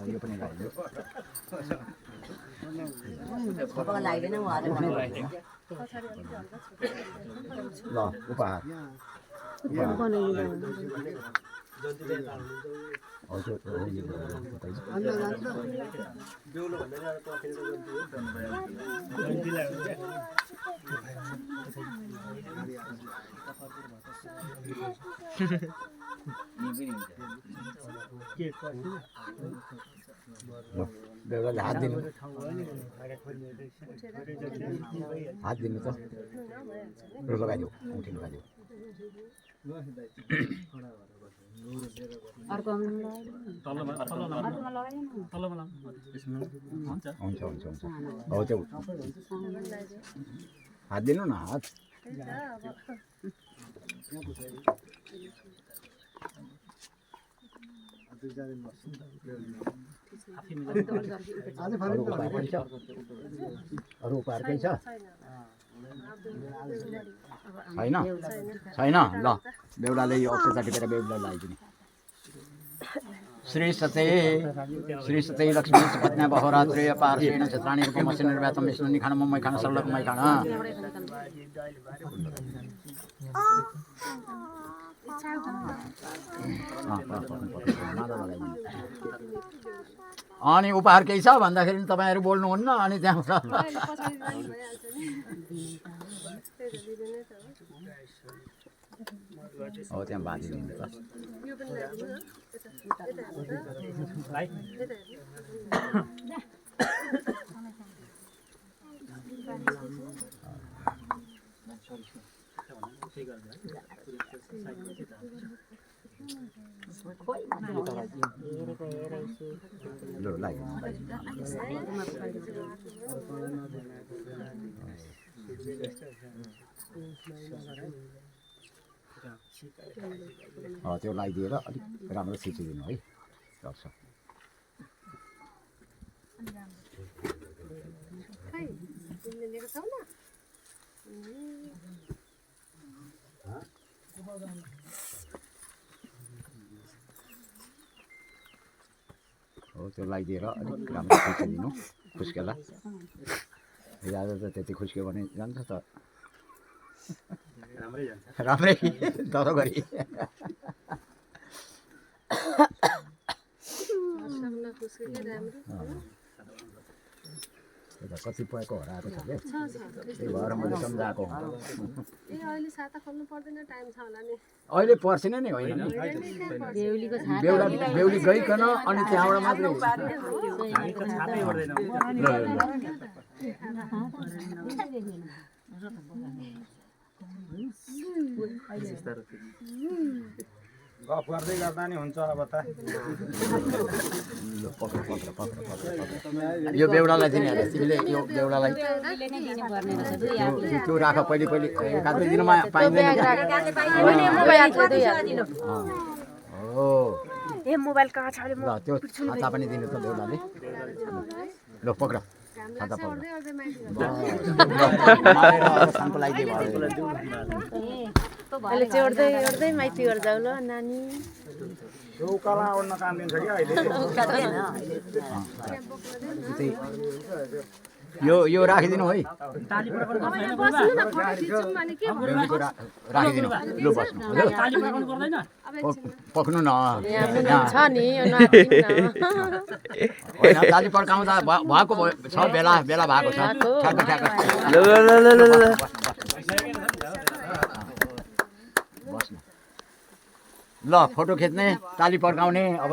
यो पनि लगाइदियो ल उपहार बेहुलाले हात दिनु त ल लगाइदियो औँठी लगाइदियो हुन्छ हुन्छ हुन्छ हो त्यो हात दिनु न हात अरू उपहार केही छ छैन छैन ल बेहुलाले यो अक्षता टिपेर बेहुला लगाइदिने श्री सते लक्ष्मी पत्न्या बहोरात्रेय पार्श्वेण क्षेत्राणि रूपमस्य निर्व्यातं विष्णु निखान मम्मै खान सर्लकमय खान अनि उपहार केही छ भन्दाखेरि तपाईहरु बोल्नुहुन्न अनि त्यहाँबाट हो त्यहाँ बाँधी दिनु त त्यो लगाइदिएर अलिक राम्रो छिचिदिनु है दर्शक हो त्यो लगाइदिएर अलिक राम्रो छिचिदिनु खुस्केला आज त त्यति खुस्क्यो भने जान्छ त राम्रै तर गरी कतिपयको हराएको छ क्या त्यही भएर मैले सम्झाएको अहिले पर्सिन नि होइन नि बेहुली गइकन अनि त्यहाँबाट मात्रै गफ गर्दै गर्दा नि हुन्छ अब त यो बेहुलालाई दिने तिमीले यो बेहुलालाई त्यो राख पहिले पहिले एकाधै दिनमा पाइँदैन हो ए मोबाइल कहाँ छ ल त्यो छाता पनि दिनु त बेहुलाले ल पक्र छाता पक्र शान्त लगाइदियो अहिले चाहिँ ओर्दै ओर्दै माइती घर जाऊ ल नानी यो उकाला ओर्न काम दिन्छ कि अहिले यो राखिदिनु है राखिदिनु लु बस्नु पक्नु न छ नि होइन ताली पड्काउँदा भएको छ बेला बेला भएको छ ठ्याक्क ठ्याक्क ल फोटो खिच्ने ताली पड्काउने अब